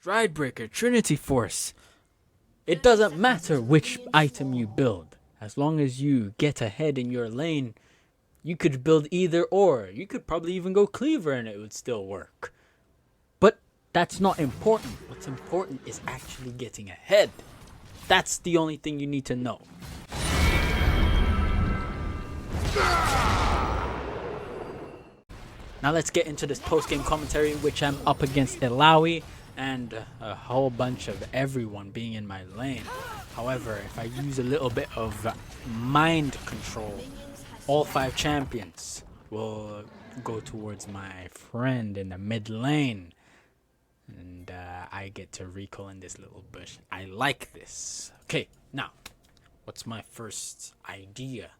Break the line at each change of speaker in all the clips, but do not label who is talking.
Stridebreaker, Trinity Force. It doesn't matter which item you build. As long as you get ahead in your lane, you could build either or. You could probably even go Cleaver and it would still work. But that's not important. What's important is actually getting ahead. That's the only thing you need to know. Now let's get into this post-game commentary, which I'm up against Ilawi and a whole bunch of everyone being in my lane. However, if I use a little bit of mind control, all 5 champions will go towards my friend in the mid lane. And I get to recall in this little bush. I like this. Okay, now, what's my first idea?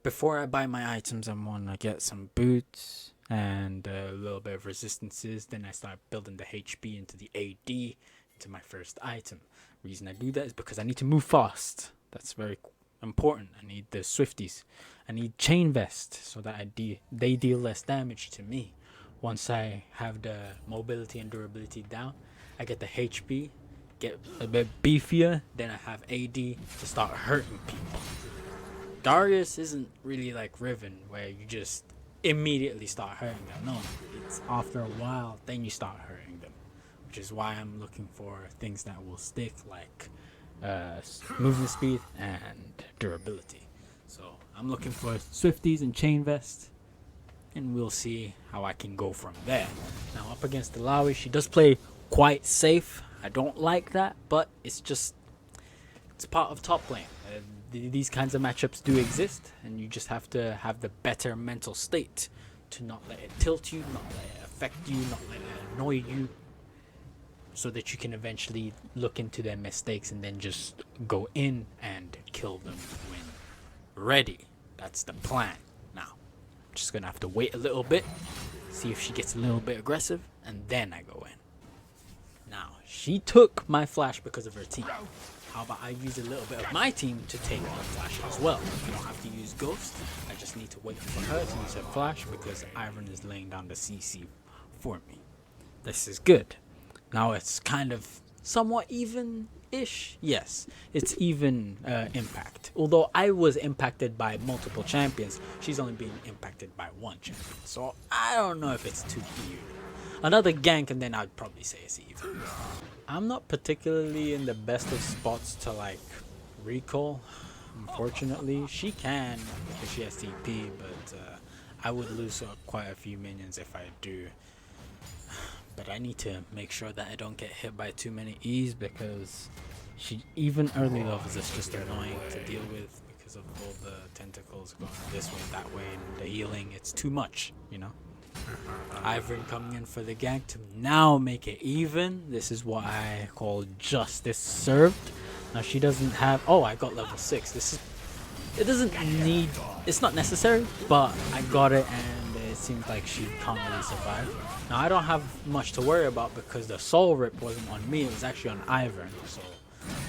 Before I buy my items, I want to get some boots and a little bit of resistances. Then I start building the HP into the AD, into my first item. Reason I do that is because I need to move fast. That's very important. I need the Swifties. I need Chain Vest so that they deal less damage to me. Once I have the mobility and durability down, I get the HP, get a bit beefier, then I have AD to start hurting people. Darius isn't really like Riven, where you just immediately start hurting them. No, it's after a while, then you start hurting them. Which is why I'm looking for things that will stick, like movement speed and durability. So I'm looking for Swifties and Chain Vest, and we'll see how I can go from there. Now up against Ilawi, she does play quite safe. I don't like that, but it's part of top lane. These kinds of matchups do exist, and you just have to have the better mental state to not let it tilt you, not let it affect you, not let it annoy you, so that you can eventually look into their mistakes and then just go in and kill them when ready. That's the plan. Now, I'm just gonna have to wait a little bit, see if she gets a little bit aggressive, and then I go in. Now, she took my flash because of her team. How about I use a little bit of my team to take her flash as well? I don't have to use Ghost. I just need to wait for her to use her flash because Iron is laying down the CC for me. This is good. Now it's kind of somewhat even-ish. Yes, it's even impact. Although I was impacted by multiple champions, she's only being impacted by one champion. So I don't know if it's too even. Another gank and then I'd probably say it's even. I'm not particularly in the best of spots to like recall, unfortunately. She can because she has TP, but I would lose quite a few minions if I do. But I need to make sure that I don't get hit by too many E's because she even early levels is just annoying to deal with because of all the tentacles going this way, that way, and the healing. It's too much, you know. Ivory coming in for the gank to now make it even. This is what I call justice served. Now she doesn't have. Oh, I got level 6. It doesn't need. It's not necessary, but I got it, and it seems like she can't really survive. Now I don't have much to worry about because the soul rip wasn't on me. It was actually on Ivern, so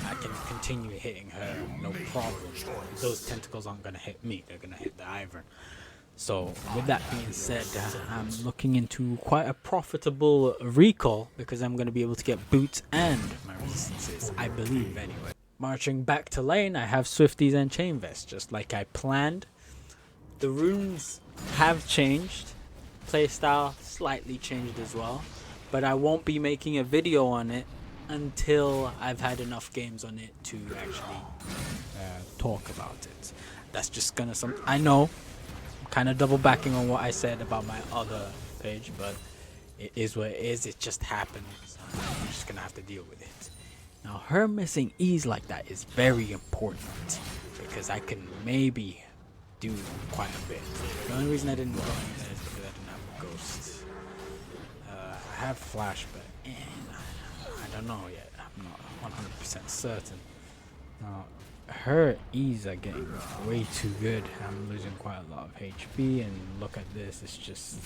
I can continue hitting her no problem. Those tentacles aren't gonna hit me. They're gonna hit the Ivern. So with that being said, I'm looking into quite a profitable recall because I'm going to be able to get boots and my resistances, I believe anyway. Marching back to lane, I have Swifties and Chain Vest, just like I planned. The runes have changed, playstyle slightly changed as well, but I won't be making a video on it until I've had enough games on it to actually talk about it. That's just gonna I know. Kind of double backing on what I said about my other page, but it is what it is. It just happened. So I'm just gonna have to deal with it. Now her missing E's like that is very important because I can maybe do quite a bit. The only reason I didn't go in there is because I didn't have Ghost. I have Flash, but I don't know yet. I'm not 100% certain. Now, her E's are getting way too good. I'm losing quite a lot of HP, and look at this. It's just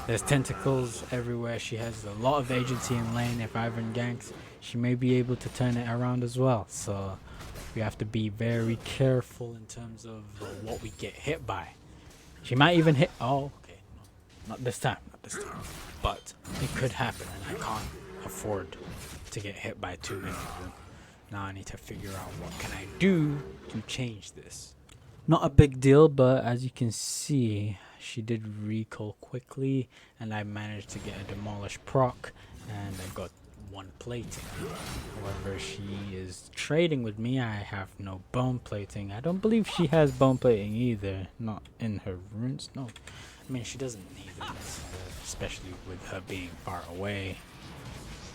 there's tentacles everywhere. She has a lot of agency in lane. If Ivan ganks, she may be able to turn it around as well. So we have to be very careful in terms of what we get hit by. She might even hit. Oh, okay, no, not this time, but it could happen, and I can't afford to get hit by too many of them. Now I need to figure out what can I do to change this. Not a big deal, but as you can see, she did recall quickly, and I managed to get a demolish proc, and I got one plating. However, she is trading with me. I have no bone plating. I don't believe she has bone plating either. Not in her runes. No, I mean she doesn't need it, especially with her being far away.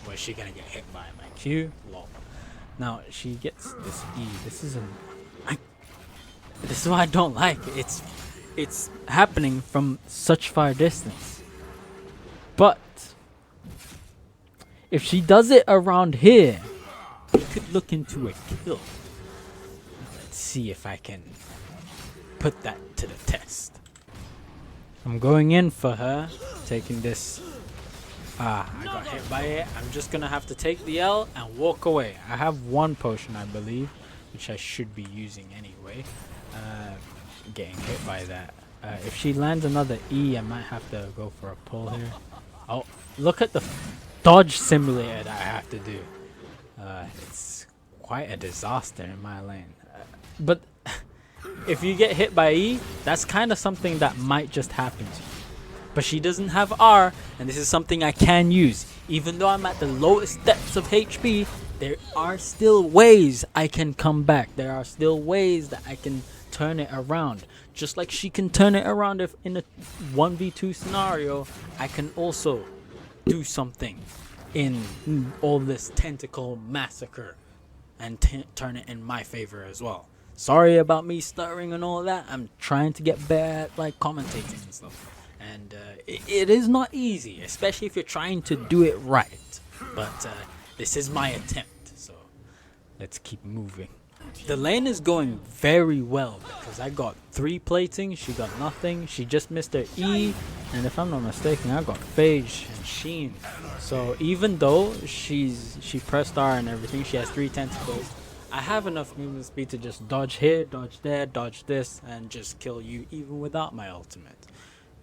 Was she gonna get hit by my Q? Lol. Now she gets this E. This is this is what I don't like. It's happening from such far distance. But if she does it around here, we could look into a kill. Let's see if I can put that to the test. I'm going in for her, taking this. I got hit by it. I'm just gonna have to take the L and walk away. I have one potion, I believe, which I should be using anyway. Getting hit by that. If she lands another E, I might have to go for a pull here. Oh, look at the dodge simulator that I have to do. It's quite a disaster in my lane. But if you get hit by E, that's kind of something that might just happen to you. But she doesn't have R, and this is something I can use. Even though I'm at the lowest depths of HP, there are still ways I can come back. There are still ways that I can turn it around. Just like she can turn it around if in a 1v2 scenario, I can also do something in all this tentacle massacre and turn it in my favor as well. Sorry about me stuttering and all that. I'm trying to get better at like commentating and stuff. And it is not easy, especially if you're trying to do it right. But this is my attempt, so let's keep moving. The lane is going very well because I got 3 plating, she got nothing. She just missed her E, and if I'm not mistaken, I got Phage and Sheen. So even though she pressed R and everything, she has 3 tentacles. I have enough movement speed to just dodge here, dodge there, dodge this, and just kill you even without my ultimate.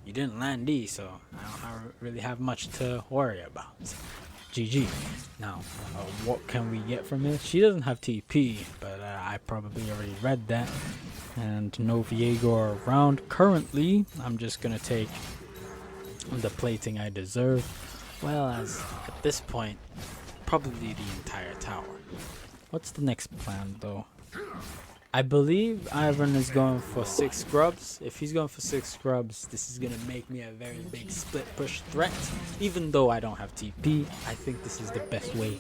You didn't land E, so I don't really have much to worry about. GG. Now, what can we get from this? She doesn't have TP, but I probably already read that. And no Viego around. Currently, I'm just going to take the plating I deserve. Well, as at this point, probably the entire tower. What's the next plan, though? I believe Ivan is going for 6 scrubs. If he's going for 6 scrubs, this is going to make me a very big split push threat. Even though I don't have TP, I think this is the best way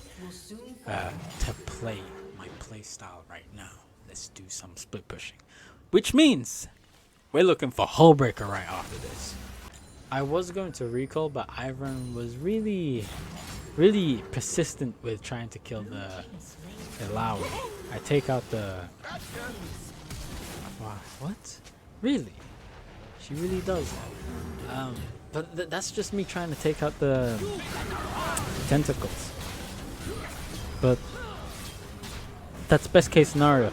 to play my playstyle right now. Let's do some split pushing. Which means we're looking for Hullbreaker right after this. I was going to recall, but Ivan was really persistent with trying to kill the Lawi. I take out the... What? Really? She really does that. But that's just me trying to take out the tentacles. But that's best case scenario.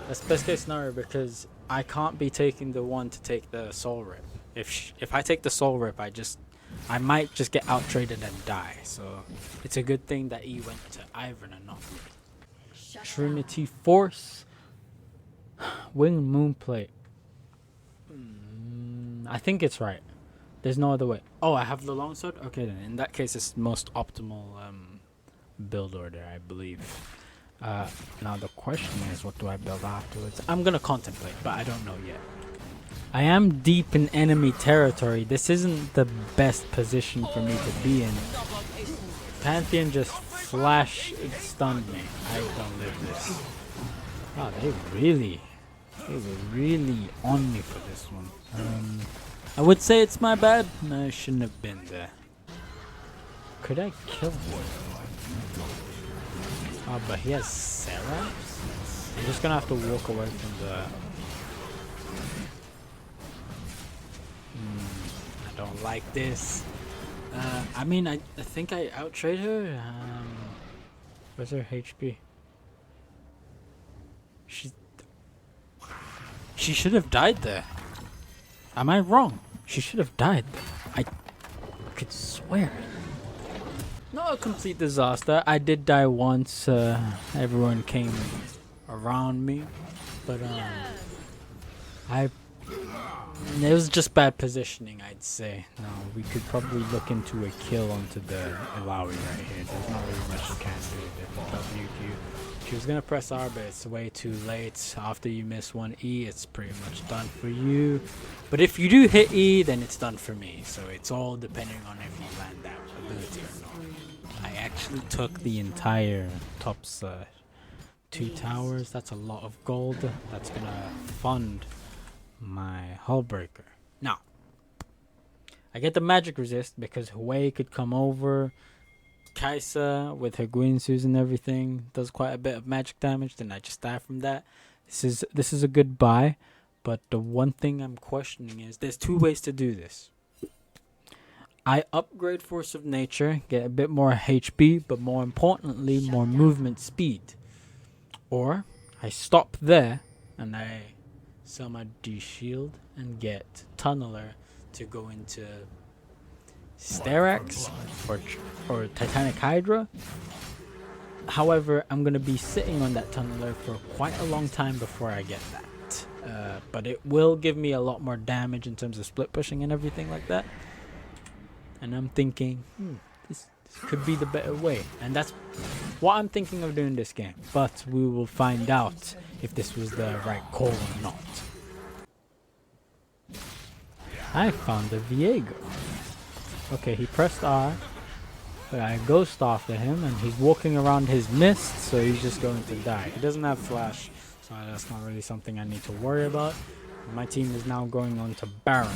That's best case scenario because I can't be taking the one to take the soul rip. If I take the soul rip, I might just get out traded and die. So it's a good thing that he went to Ivan and not me. Trinity Force, Wing Moonplate. I think it's right. There's no other way. Oh, I have the longsword? Okay, then in that case it's most optimal build order, I believe. Now the question is, what do I build afterwards? I'm gonna contemplate, but I don't know yet. I am deep in enemy territory. This isn't the best position for me to be in. Pantheon just flash stunned me. I don't live this. Oh, they were really on me for this one. I would say it's my bad. No, I shouldn't have been there. Could I kill him? Oh, but he has Seraphs? I'm just gonna have to walk away from the... I don't like this. I mean, I think I outtrade her. Where's her HP? She should have died there. Am I wrong? She should have died there. I could swear. Not a complete disaster. I did die once. Everyone came around me, but I it was just bad positioning, I'd say. No, we could probably look into a kill onto the Illaoi right here. There's not really much you can do with WQ. She was gonna press R, but it's way too late. After you miss one E, it's pretty much done for you. But if you do hit E, then it's done for me. So it's all depending on if you land that ability or not. I actually took the entire top 2 towers. That's a lot of gold. That's gonna fund my hull breaker. Now, I get the magic resist because Hui could come over. Kaisa with her Guinsus and everything does quite a bit of magic damage. Then I just die from that. This is a good buy, but the one thing I'm questioning is there's 2 ways to do this. I upgrade Force of Nature, get a bit more HP, but more importantly, more movement speed. Or I stop there and I sell my D-Shield and get Tunneler to go into Sterak's or Titanic Hydra. However, I'm going to be sitting on that Tunneler for quite a long time before I get that. But it will give me a lot more damage in terms of split pushing and everything like that. And I'm thinking, this could be the better way. And that's what I'm thinking of doing this game. But we will find out if this was the right call or not. I found a Viego. Okay, he pressed R. But I ghost after him and he's walking around his mist, so he's just going to die. He doesn't have flash, so that's not really something I need to worry about. My team is now going on to Baron.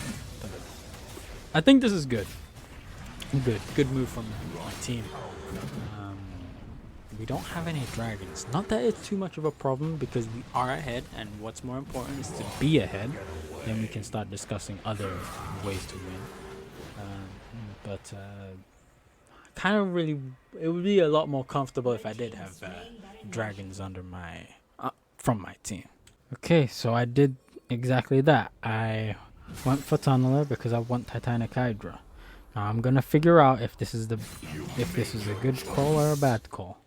I think this is good. Good move from my team. We don't have any dragons. Not that it's too much of a problem because we are ahead, and what's more important is to be ahead. Then we can start discussing other ways to win. But kind of really, it would be a lot more comfortable if I did have dragons under my from my team. Okay, so I did exactly that. I went for Tunneler because I want Titanic Hydra. Now I'm gonna figure out if this is a good call or a bad call.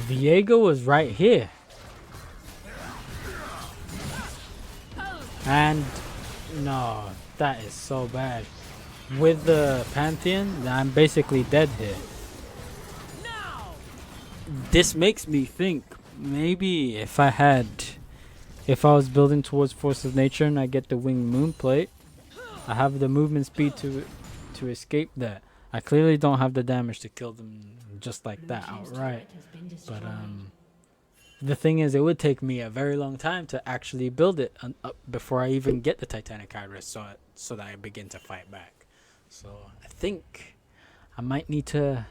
Viego was right here. And no, that is so bad. With the Pantheon, I'm basically dead here. This makes me think maybe if I was building towards Force of Nature and I get the Winged Moonplate, I have the movement speed to escape that. I clearly don't have the damage to kill them just like that outright. But the thing is, it would take me a very long time to actually build it before I even get the Titanic Hydra, so that I begin to fight back. So I think I might need to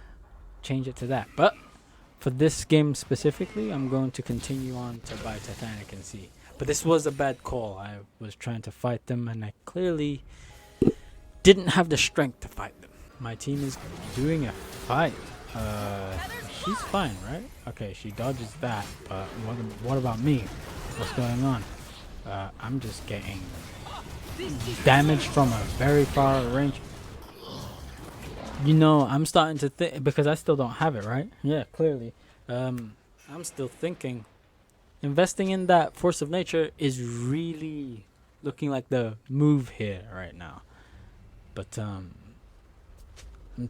change it to that. But for this game specifically, I'm going to continue on to buy Titanic and see. But this was a bad call. I was trying to fight them and I clearly didn't have the strength to fight them. My team is doing a fight. She's fine, right? Okay, she dodges that, but what about me? What's going on? I'm just getting damage from a very far range. You know, I'm starting to think, because I still don't have it, right? Yeah, clearly. I'm still thinking investing in that Force of Nature is really looking like the move here right now. But I'm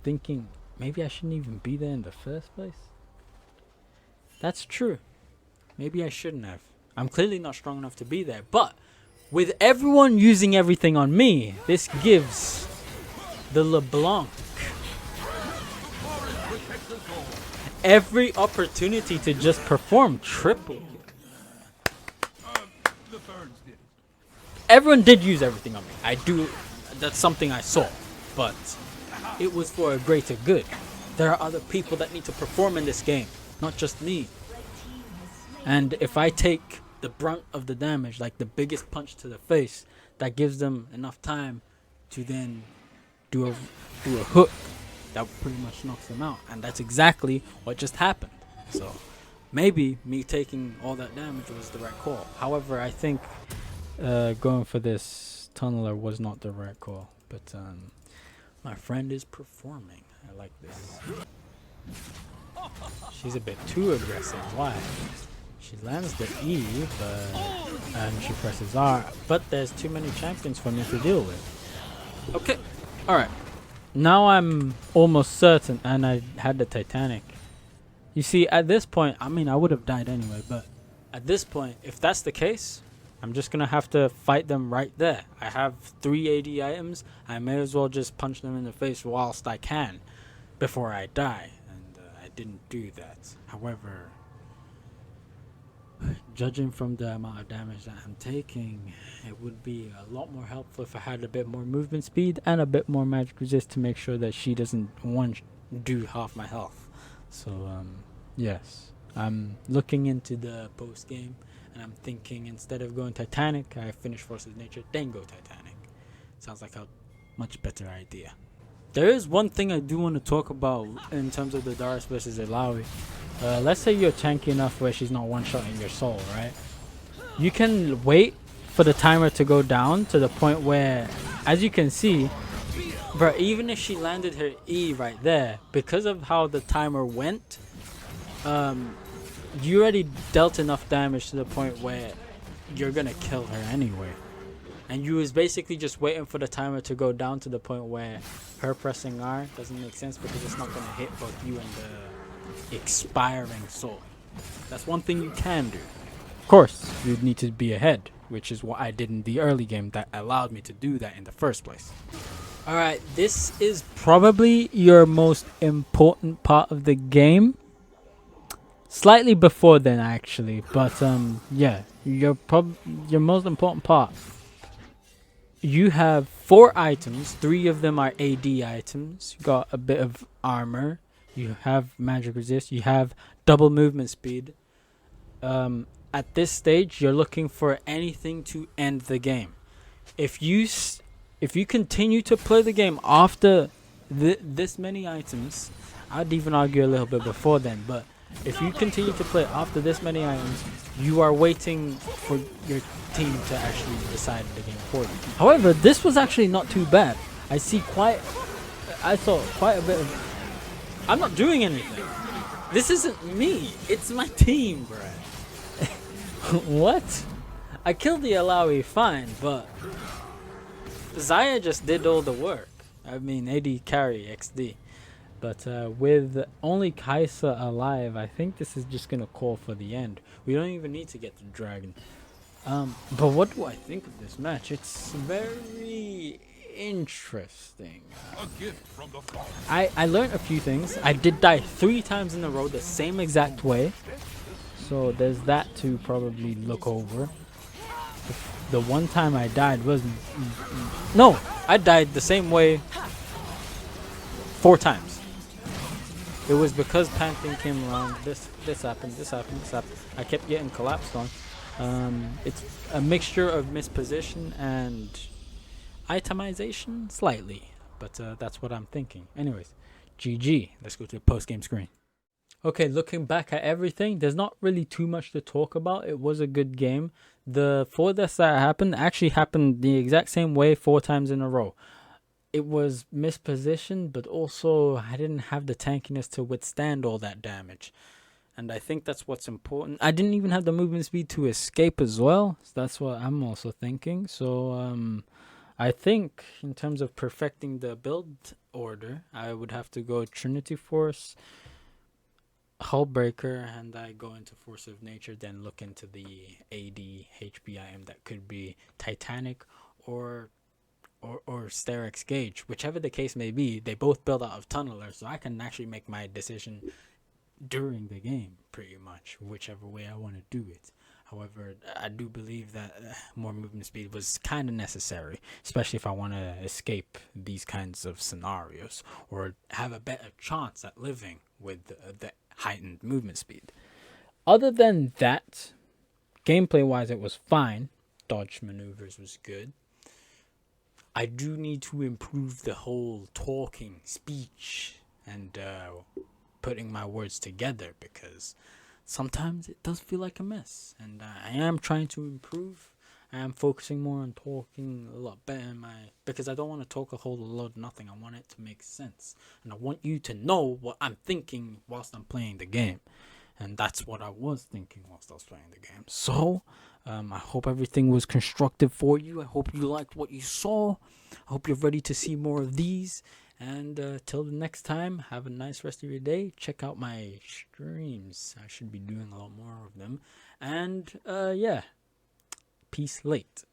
thinking maybe I shouldn't even be there in the first place. That's true. Maybe I shouldn't have. I'm clearly not strong enough to be there. But with everyone using everything on me, this gives the LeBlanc every opportunity to just perform triple. Everyone did use everything on me. That's something I saw. But it was for a greater good. There are other people that need to perform in this game, not just me. And if I take the brunt of the damage, like the biggest punch to the face, that gives them enough time to then do a hook that pretty much knocks them out. And that's exactly what just happened. So maybe me taking all that damage was the right call. However, I think going for this Tunneler was not the right call. But my friend is performing. I like this. She's a bit too aggressive. Why? She lands the E, and she presses R, but there's too many champions for me to deal with. Okay, alright. Now I'm almost certain, and I had the Titanic. You see, at this point, I mean, I would have died anyway, but at this point, if that's the case, I'm just going to have to fight them right there. I have 3 AD items. I may as well just punch them in the face whilst I can before I die. And I didn't do that. However, judging from the amount of damage that I'm taking, it would be a lot more helpful if I had a bit more movement speed and a bit more magic resist to make sure that she doesn't do half my health. So yes, I'm looking into the post game, and I'm thinking instead of going Titanic, I finish Force of Nature, then go Titanic. Sounds like a much better idea. There is one thing I do want to talk about in terms of the Darius versus Ilaoi. Let's say you're tanky enough where she's not one-shotting your soul, right? You can wait for the timer to go down to the point where, as you can see, but even if she landed her E right there, because of how the timer went, you already dealt enough damage to the point where you're gonna kill her anyway. And you was basically just waiting for the timer to go down to the point where her pressing R doesn't make sense because it's not gonna hit both you and the expiring soul. That's one thing you can do. Of course, you'd need to be ahead, which is what I did in the early game that allowed me to do that in the first place. Alright, this is probably your most important part of the game. Slightly before then, actually, but yeah, your most important part. You have 4 items. 3 of them are AD items. You got a bit of armor. You have magic resist. You have double movement speed. At this stage, you're looking for anything to end the game. If you continue to play the game after this many items, I'd even argue a little bit before then, but if you continue to play after this many items, you are waiting for your team to actually decide the game for you. However, this was actually not too bad. I saw quite a bit of... I'm not doing anything. This isn't me. It's my team, bruh. What? I killed the Ilaoi fine, but Xayah just did all the work. I mean, AD carry XD. But with only Kaisa alive, I think this is just going to call for the end. We don't even need to get the dragon. But what do I think of this match? It's very interesting. I learned a few things. I did die 3 times in a row the same exact way. So there's that to probably look over. The one time I died was... No! I died the same way 4 times. It was because Pantheon came around, this happened. I kept getting collapsed on. It's a mixture of misposition and itemization, slightly. But that's what I'm thinking. Anyways, GG. Let's go to the post-game screen. Okay, looking back at everything, there's not really too much to talk about. It was a good game. The 4 deaths that happened actually happened the exact same way 4 times in a row. It was mispositioned, but also I didn't have the tankiness to withstand all that damage. And I think that's what's important. I didn't even have the movement speed to escape as well. So that's what I'm also thinking. So I think in terms of perfecting the build order, I would have to go Trinity Force, Hullbreaker, and I go into Force of Nature, then look into the AD HBIM that could be Titanic or Sterex Gauge, whichever the case may be. They both build out of Tunneler, so I can actually make my decision during the game, pretty much, whichever way I want to do it. However, I do believe that more movement speed was kind of necessary, especially if I want to escape these kinds of scenarios or have a better chance at living with the heightened movement speed. Other than that, gameplay wise, it was fine. Dodge maneuvers was good. I do need to improve the whole talking, speech, and putting my words together, because sometimes it does feel like a mess, and I am trying to improve. I am focusing more on talking a lot better in my, because I don't want to talk a whole lot of nothing. I want it to make sense, and I want you to know what I'm thinking whilst I'm playing the game. And that's what I was thinking whilst I was playing the game. So, I hope everything was constructive for you. I hope you liked what you saw. I hope you're ready to see more of these. And till the next time, have a nice rest of your day. Check out my streams. I should be doing a lot more of them. And yeah, peace late.